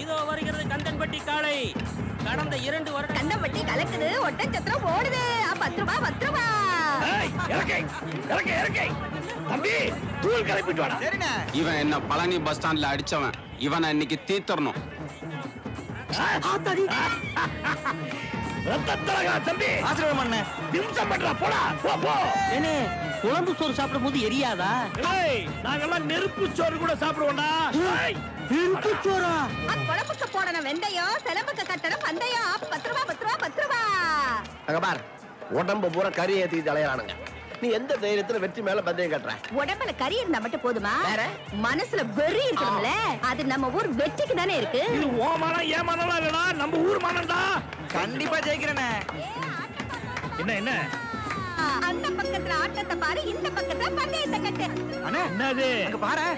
இதோ வருகிறது கந்தன்பட்டி காளை. கடந்த 2 வருடம் கந்தன்பட்டி கலக்குது, ஒட்டச்சத்திரம் ஓடுது. 10 ரூபாய் 10 ரூபாய். தம்பி தூள் கிளப்பிட்டு வாடா. சரிண்ணே. இவன் என்ன பழனி பஸ் ஸ்டாண்ட்ல அடிச்சவன். இவனை இன்னைக்கு தீத்தரணும். தம்பி ஆசீர்வாதம் பண்ண திம்சம் பண்றா போடா போ. ஏனே குழம்பு சோறு சாப்பிடும் போது எரியாதா? நாங்கெல்லாம் நெருப்பு சோறு கூட சாப்பிடுவோம்டா. நெருப்பு சோறா? குழம்புக்கு போடணும் வெந்தயம், சிலம்புக்கு கட்டணும் பந்தயம். 10 ரூபாய் 10 ரூபாய் 10 ரூபாய். அங்க பார், உடம்பு பூரா கறி ஏத்திட்டு அலையறானுங்க. நீ எந்த தைரியத்துல வெற்றி மேல பந்தயம் கட்டுற? உடம்புல கறி இருந்தா மட்டும் போதுமா? மனசுல வெறி இருக்கணும்ல. அது நம்ம ஊர் வெற்றிக்கு தானே இருக்கு. இது ஓமானம் ஏமானலாம் இல்லடா, நம்ம ஊர் மானம்டா. கண்டிப்பா ஜெயிக்கிறேனே. என்ன அந்த பக்கத்துல ஆட்டத்தை பாரு, இந்த பக்கத்துல பந்தயத்தை கட்டு. அண்ணே என்னது? அங்க பாரு.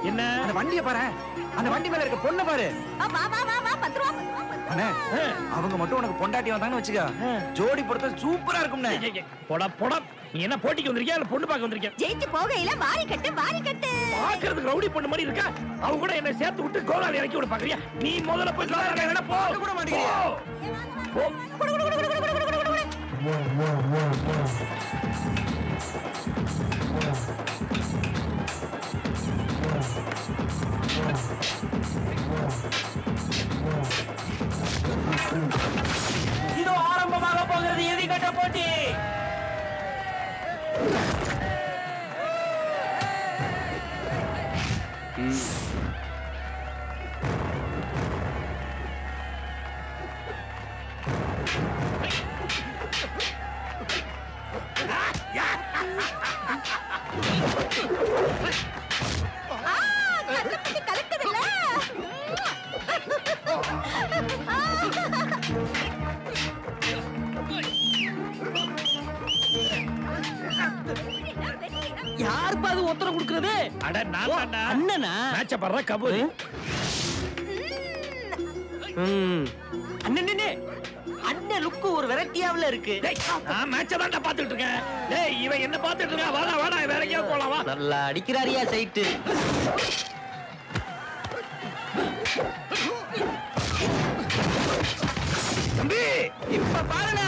என்ன அந்த வண்டியை பாரு. அந்த வண்டி மேல இருக்க பொண்ணு பாரு. வா வா வா வா 10 ரூபாய் 10 ரூபாய். அண்ணே அவங்க மட்டும் உனக்கு பொண்டாட்டி வந்தாங்கன்னு வச்சுக்க, ஜோடி பொறுத்த சூப்பரா இருக்கும்ண்ணே. போடா. நீ என்ன போட்டிக்கு வந்திருக்கியா இல்ல பொண்ணு பார்க்க வந்திருக்கியா? ஜெயிச்சு போகையில வாரி கட்டு வாரி கட்டு. பாக்குறதுக்கு ரவுடி பொண்ணு மாதிரி இருக்கா? அவங்க கூட என்ன சேர்த்து விட்டு கோலால இறக்கி விட பாக்குறியா? நீ முதல்ல போய் கோலால இறங்க போ. கூட மாட்டேங்கிறியா? போ. இதோ ஆரம்பமாக போகிறது இறுதிக்கட்ட போட்டி. கந்தன்பட்டி கலக்குதுல்ல. யாருப்பா அது உத்தரவு கொடுக்கிறது? அட நான் தான்டா. அண்ணனா? மேட்ச பண்ற கபூரி. அண்ணனே அண்ணன் லுக்கு ஒரு வெரைட்டியாவுல இருக்கு. டேய் நான் மேட்ச தான்டா பாத்துட்டு இருக்கேன். டேய் இவன் என்ன பாத்துட்டு இருக்கான்? வாடா வேற எங்கேயாவது போலாம் வா. நல்லா அடிக்கிறாரியா சைட்டு. தம்பி இப்ப பாருங்க.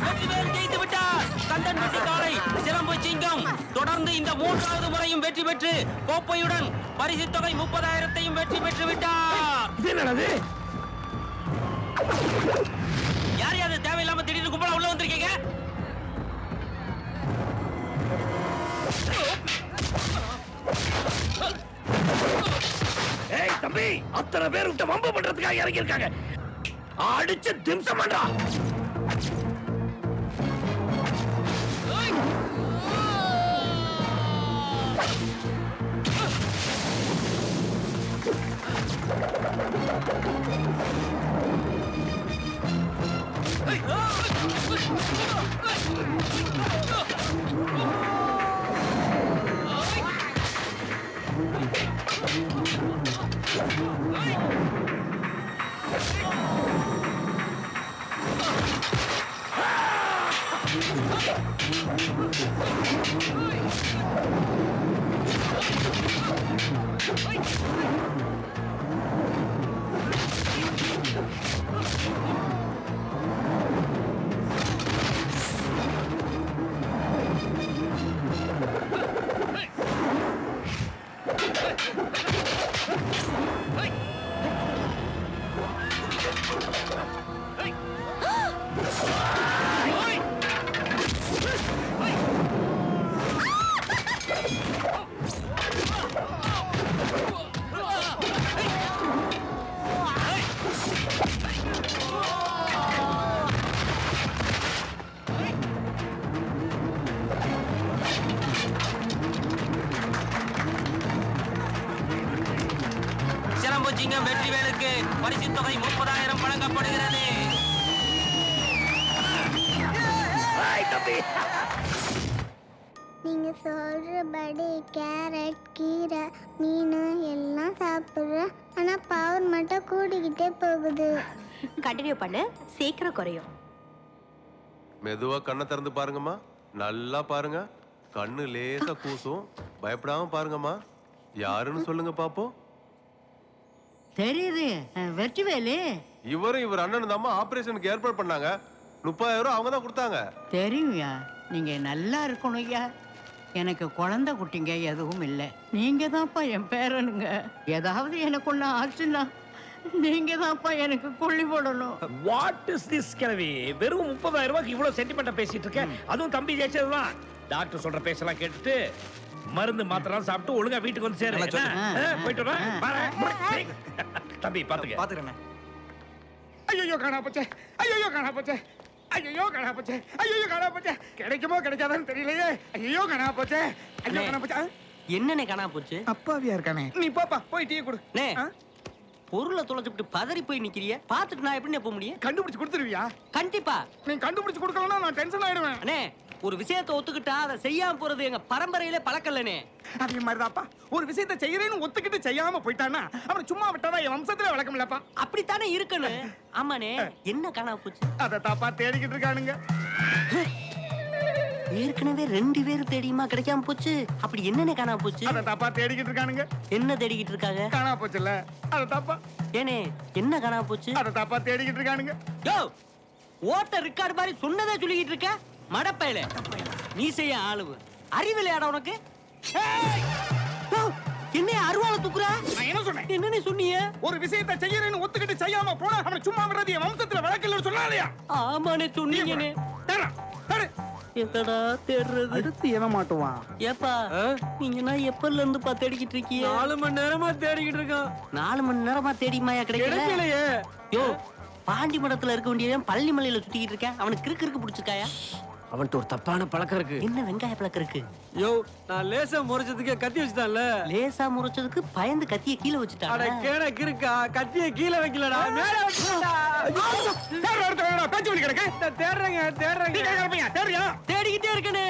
வெற்றிவேல் ஜெயித்து விட்டார். கந்தன்பட்டி காளை சிலம்பு சிங்கம் தொடர்ந்து இந்த 3வது முறையும் வெற்றி பெற்று கோப்பையுடன் பரிசு தொகை 30,000ஐயும் வெற்றி பெற்று விட்டார். இது என்னது? யாரையாவது தேவையில்லாம திடீர்னு கும்பலா உள்ள வந்திருக்கீங்க? ஏய் தம்பி, அத்தனை பேர் விட்டு வம்பு பண்றதுக்காக இறங்கி இருக்காங்க. அடிச்சு திம்சம் பண்றா. சிங்கம் வெற்றிவேலுக்கு பரிசு தொகை 30,000 வழங்கப்படுகிறது. நீங்க சொல்றபடி கேரட் கீரை மீன் எல்லாம் சாப்பிடுற, ஆனா பவர் மட்டும் கூடிக்கிட்டே போகுது. கண்டினியூ பண்ணு, சீக்கிரம் குறையும். மெதுவா கண்ணை திறந்து பாருங்கம்மா. நல்லா பாருங்க. கண்ணு லேசா கூசும். பயப்படாம பாருங்கம்மா. யாருன்னு சொல்லுங்க பாப்போம். தெரியுது, வெற்றிவேலு. இவர் அண்ணன் தாம்மா ஆபரேஷனுக்கு ஏற்பாடு பண்ணாங்க. 30,000 அவங்க தான் கொடுத்தாங்க. தெரியும்யா, நீங்க நல்லா இருக்கணும்யா. எனக்கு குழந்தை குட்டிங்க எதுவும் இல்லை. நீங்க தான்ப்பா என் பேரனுங்க. ஏதாவது எனக்கு ஒண்ணு ஆச்சுன்னா நீங்க தான்ப்பா எனக்கு கொள்ளி போடணும். வாட் இஸ் திஸ் கிழவி? வெறும் 30,000 ரூபாய்க்கு இவ்வளவு சென்டிமெண்டா பேசிட்டு இருக்க. அதுவும் தம்பி ஜெயிச்சதுதான். டாக்டர் சொல்ற பேச்செல்லாம் கேட்டுட்டு மருந்து மாத்திரம் சாப்பிட்டு ஒழுங்கா வீட்டுக்கு வந்து சேரு. போயிட்டு வரேன். தம்பி பாத்துக்க. ஐயோ காணா போச்சே, ஐயோ காணா போச்சே, ஐயோ காணா போச்சே, ஐயோ காணா போச்சே. கிடைக்குமோ கிடைக்காதான்னு தெரியலையே. ஐயோ காணா போச்சே, ஐயோ காணா போச்சே. என்னனே காணாம போச்சு? அப்பாவியா இருக்கானே. நீ போப்பா, போய் டீ குடு. நே, பொருளை தொலைச்சுட்டு பதறி போய் நிக்கிறிய. பாத்துட்டு நான் எப்படி போக முடியும்? கண்டுபிடிச்சு கொடுத்துருவியா? கண்டிப்பா. நீ கண்டுபிடிச்சு கொடுக்கலன்னா நான் டென்ஷன் ஆயிடுவேன். அண்ணே, ஒரு விஷயத்தை ஒத்துக்கிட்டா அதை செய்யாம போறது எங்க பரம்பரையில பழக்கல்லனே. அதே மாதிரிதாப்பா, ஒரு விஷயத்தை செய்யறேன்னு ஒத்துக்கிட்டு செய்யாம போயிட்டானா அவனை சும்மா விட்டாதான் என் வம்சத்துல வழக்கம் இல்லப்பா. அப்படித்தானே இருக்கணும். ஆமாண்ணே, என்ன காணாம போச்சு? அதை தாப்பா தேடிக்கிட்டு இருக்கானுங்க. ஏற்கனவே 2 பேர் தேடியுமா கிடைக்காம போச்சு. அப்படி என்னன்னு காணாம போச்சு? அதை தாப்பா தேடிக்கிட்டு இருக்கானுங்க. என்ன தேடிக்கிட்டு இருக்காங்க? காணா போச்சுல்ல, அதை தாப்பா. ஏனே, என்ன காணாம போச்சு? அதை தாப்பா தேடிக்கிட்டு இருக்கானுங்க. யோ, ஓட்ட ரெக்கார்டு மாதிரி சொன்னதே சொல்லிக்கிட்டு இருக்க. மடப்பையில நீ செய்ய ஆளுவு அறிவிலையாட உனக்கு. என்ன அருவாளை தூக்குற? நான் என்ன சொன்னேன்? என்னன்னு சொன்னீங்க? ஒரு விஷயத்தை செய்யறேன்னு ஒத்துக்கிட்டு செய்யாம போனா அவனை சும்மா விடுறது என் வம்சத்துல வழக்கில்லைன்னு சொன்னாலையா? ஆமாண்ணே, சொன்னீங்கண்ணே. எங்கடா தேடுறது? அடுத்து எவன் மாட்டுவான்? ஏப்பா, நீங்கன்னா எப்பல இருந்து தேடிக்கிட்டு இருக்கீங்க? 4 மணி நேரமா தேடிக்கிட்டு இருக்கோம். 4 மணி நேரமா தேடிமாயா கிடைக்கலையே. யோ, பாண்டி மடத்துல இருக்க வேண்டியவன் பழனி மலையில சுத்திக்கிட்டு இருக்கேன். அவனுக்கு கிறுக்கு பிடிச்சிருக்காயா? அவன்கிட்ட ஒரு தப்பான பழக்கம் இருக்கு. என்ன வெங்காய பழக்கம் இருக்கு? யோ, நான் லேசா முறைச்சதுக்கு கத்தி வச்சுட்டான்ல. லேசா முறைச்சதுக்கு பயந்து கத்திய கீழே வச்சுட்டான். அட கேட கிறுக்கா, கத்திய கீழே வைக்கலடா, மேல வச்சுட்டா. பேச்சு வலி கிடக்கு. தேடுறேங்க. தேடுறியா? தேடிக்கிட்டே இருக்கனே.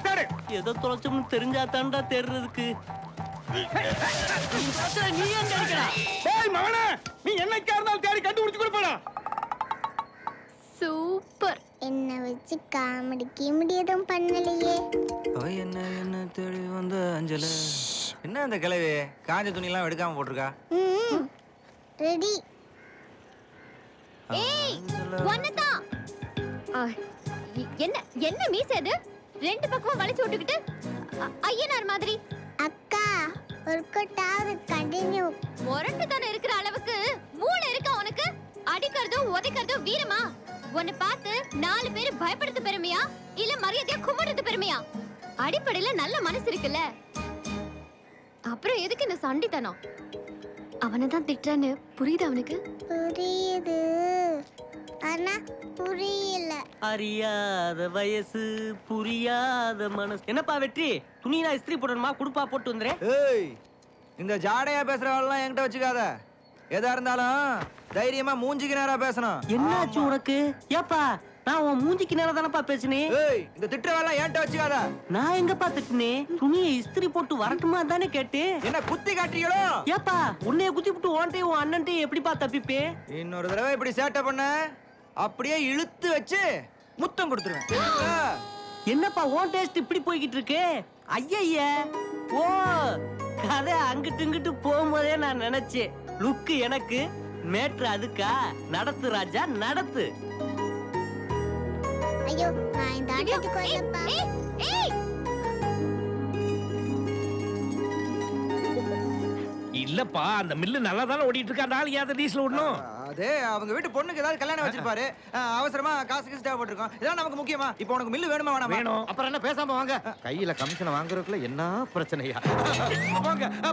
தேடு. ஏதோ தொலைச்சோம்னு தெரிஞ்சா தாண்டா தேடுறதுக்கு. நீ ஏன் தேடிக்கிறா? ஏய் மகனே, நீ என்னைக்கா இருந்தாலும் தேடி கண்டுபிடிச்சு கொடுப்படா. சூப்பர். என்ன வச்சு காமெடிக்கு முடியதும் பண்ணலையே. என்ன தேடி வந்த அஞ்சல. என்ன அந்த கிழவி காஞ்ச துணி எல்லாம் எடுக்காம போட்டிருக்கா? ரெடி. ஏய், ஒன்னதான். என்ன என்ன மீச இது? 2 பக்கமும் வளைச்சு விட்டுக்கிட்டு ஐயனார் மாதிரி. அக்கா, ஒரு கொட்டாவது கண்டினியூ. முரண்டு தானே இருக்கிற அளவுக்கு மூளை இருக்கா உனக்கு? அடிக்கிறதும் உதைக்கிறதும் வீரமா? உன்னை பார்த்து 4 பேர் பயப்படுறது பெருமையா, இல்ல மரியாதையா கும்பிடுறது பெருமையா? அடிப்படையில நல்ல மனசு இருக்குல்ல, அப்புறம் எதுக்கு இந்த சண்டித்தனம்? அவனை தான் திட்டுறான்னு புரியுது அவனுக்கு? புரியுது, ஆனா புரியல. அறியாத வயசு, புரியாத மனசு. என்னப்பா வெற்றி, துணியெல்லாம் இஸ்திரி போடணுமா? குடுப்பா, போட்டு வந்துறேன். ஏய், இந்த ஜாடையா பேசுறவெல்லாம் என்கிட்ட வச்சுக்காத. எதா இருந்தாலும் தைரியமா மூஞ்சிக்கு நேரா பேசணும். என்னாச்சு உனக்கு? ஏப்பா, நான் உன் மூஞ்சிக்கு நேரா தானப்பா பேசினேன். ஏய், இந்த திட்டுறவெல்லாம் என்கிட்ட வச்சுக்காத. நான் எங்கப்பா திட்டுனேன்? துணியை இஸ்திரி போட்டு வரட்டுமா தானே கேட்டேன். என்ன குத்தி காட்டுறீங்களோ? ஏப்பா, உன்னைய குத்தி விட்டு உன்ட்டையும் உன் அண்ணன்ட்டையும் எப்படிப்பா தப்பிப்பேன்? இன்னொரு தடவை இப்படி சேட்டை பண்ண அப்படியே இழுத்து வச்சு முத்தம் கொடுத்துருவேன். என்னப்பா உன் டேஸ்ட் இப்படி போய்கிட்டு இருக்கு? ஐய, ஓ, கதை அங்கிட்டு இங்கிட்டு போகும்போதே நான் நினைச்சேன். லுக்கு எனக்கு, மேட்ரு அதுக்கா? நடத்து ராஜா, நடத்து. ஐயோ, நான் இந்த ஆட்டத்துக்கு வரலப்பா. இல்லப்பா, அந்த மில்லு நல்லா தானே ஓடிட்டு இருக்கா. நாள் ஏன் டீசல் ஓடணும்? அதே அவங்க வீட்டு பொண்ணுக்கு ஏதாவது கல்யாணம் வச்சிருப்பாரு. அவசரமா காசு தேவைப்பட்டிருக்கோம். இதெல்லாம் நமக்கு முக்கியமா? இப்போ உனக்கு மில்லு வேணுமா வேணாமா? வேணும். அப்புறம் என்ன பேசாம வாங்க. கையில கமிஷன் வாங்குறதுக்குள்ள என்ன பிரச்சனையா?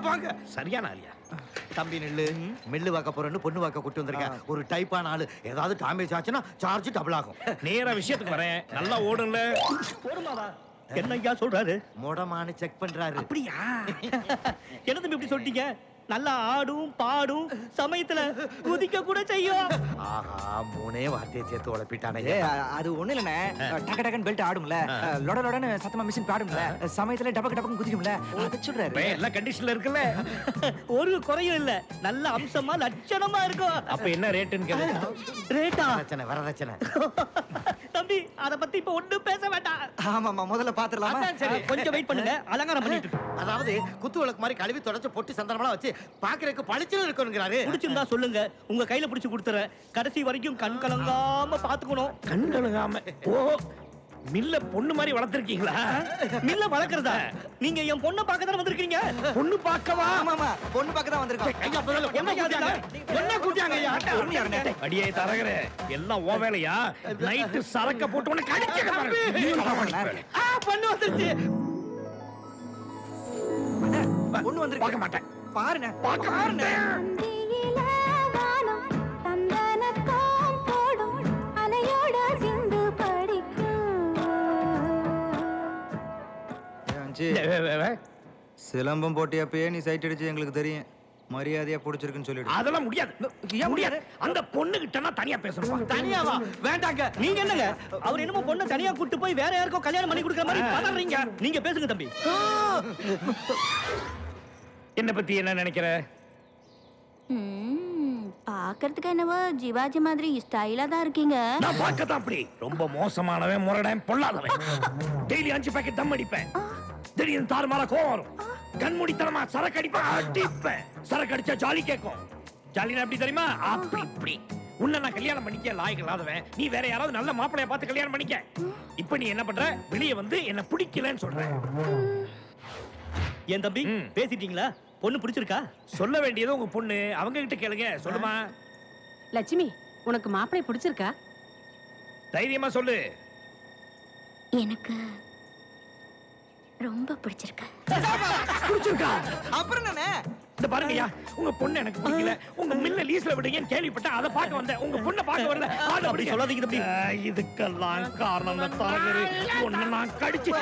வாங்க. சரியான ஆளியா? தம்பி நெல்லு, மில்லு வாக்க போறேன்னு பொண்ணு வாக்க கூட்டி வந்திருக்கேன். ஒரு டைப்பான ஆளு. ஏதாவது டேமேஜ் ஆச்சுன்னா சார்ஜ் டபுள் ஆகும். நேரா விஷயத்துக்கு வரேன். நல்லா ஓடும்ல? ஓடுமாவா? என்ன ஐயா சொல்றாரு? மோடமானு செக் பண்றாரு. அப்படியா? என்ன தம்பி இப்படி சொல்லிட்டீங்க? நல்லா ஆடும் பாடும் சமயத்துல குதிக்க கூட செய்யும். ஆஹா, மூணே வார்த்தையை சேர்த்து உழப்பிட்டானே. அது ஒண்ணு இல்லண்ணே, டக டகன் பெல்ட் ஆடும்ல, லொட லொடன்னு சத்தமா மிஷின் பாடும்ல, சமயத்துல டபக்கு டபக்கு குதிக்கும்ல, அதை சொல்றாரு. எல்லாம் கண்டிஷன்ல இருக்குல்ல. ஒரு குறையும் இல்ல, நல்ல அம்சமா லட்சணமா இருக்கும். அப்ப என்ன ரேட்டுன்னு கேளு. ரேட்டா? வரதட்சணை, வரதட்சணை. தம்பி அத பத்தி இப்ப ஒண்ணும் பேச வேண்டாம். ஆமாமா, முதல்ல பாத்துடலாமா? அதான் சரி, கொஞ்சம் வெயிட் பண்ணுங்க, அலங்காரம் பண்ணிட்டு இருக்கோம். அதாவது குத்து விளக்கு மாதிரி கழுவி தொடச்சு பொட்டி சந்தனம்லாம் வச்சு பாக்குறதுக்கு பளிச்சுன்னு இருக்கணுங்கிறாரு. பிடிச்சிருந்தா சொல்லுங்க, உங்க கையில பிடிச்சு கொடுத்துறேன். கடைசி வரைக்கும் கண் கலங்காம பாத்துக்கணும். கண் கலங்காம? ஓ, மில்ல பொண்ணு மாதிரி வளர்த்திருக்கீங்களா? மில்ல வளர்க்கறதா? நீங்க என் பொண்ணை பார்க்க தானே வந்திருக்கீங்க. பொண்ணு பார்க்கவா? ஆமாமா, பொண்ணு பார்க்க தான் வந்திருக்கோம். ஐயா, முதல்ல பொண்ணை கூட்டியாங்க. என்ன கூட்டியாங்க ஐயா? பொண்ணு யாருண்ணே? அடியே தரகரே, எல்லாம் ஓ வேலையா? நைட்டு சரக்க போட்டு உனக்கு அடிக்க பொண்ணு வந்துருச்சு. பொண்ணு வந்திருக்கு. பார்க்க மாட்டேன். பாருண்ணே, பார்க்க மாட்டேன். சிலம்பம் போட்டியப்பயே நீ சைட் அடிச்சு எங்களுக்கு தெரியும். மரியாதையா பிடிச்சிருக்குன்னு சொல்லிடு. அதெல்லாம் முடியாது. ஏன் முடியாது? அந்த பொண்ணு கிட்ட தனியா பேசணும். தனியாவா? வேண்டாங்க. நீங்க என்னங்க, அவர் என்னமோ பொண்ணை தனியா கூட்டு போய் வேற யாருக்கோ கல்யாணம் பண்ணி கொடுக்குற மாதிரி பதறீங்க. நீங்க பேசுங்க தம்பி. என்ன பத்தி என்ன நினைக்கிற? பாக்குறதுக்கு என்னவோ ஜிவாஜி மாதிரி ஸ்டைலா தான் இருக்கீங்க. நான் பார்க்கத்தான் அப்படி. ரொம்ப மோசமானவன், முரடன், பொல்லாதவன். டெய்லி 5 பாக்கெட் தம் அடிப்பேன். திடீர்னு தாறுமாறா கோவம் வரும். கண்மூடித்தனமா சரக்கு அடிப்பேன், அடிப்பேன். சரக்கு அடிச்சா ஜாலி கேட்கும். ஜாலினா எப்படி தெரியுமா? அப்படி இப்படி. உன்னை நான் கல்யாணம் பண்ணிக்க லாயக்கு இல்லாதவன். நீ வேற யாராவது நல்ல மாப்பிளைய பார்த்து கல்யாணம் பண்ணிக்க. இப்ப நீ என்ன பண்ற? வெளியே வந்து என்ன பிடிக்கலன்னு சொல்ற. என் தம்பி பேசிட்டீங்களா? பொண்ணு பிடிச்சிருக்கா? சொல்ல வேண்டியது உங்க பொண்ணு. அவங்க கிட்ட கேளுங்க. சொல்லுமா லட்சுமி, உனக்கு மாப்பிளை பிடிச்சிருக்கா? தைரியமா சொல்லு. எனக்கு ரொம்ப பிடிச்சிருக்கு. பிடிச்சிருக்கா? அப்புறம் என்ன? இந்த பாருங்கய்யா, உங்க பொண்ணு எனக்கு பிடிக்கல. உங்க மில்ல லீஸ்ல விடுங்கன்னு கேள்விப்பட்டேன். அதை பார்க்க வந்தேன். உங்க பொண்ணை பார்க்க வரல. அப்படி சொல்லாதீங்க தம்பி. இதுக்கெல்லாம் காரணம் தரகரு. பொண்ணு நான் கடிச்சு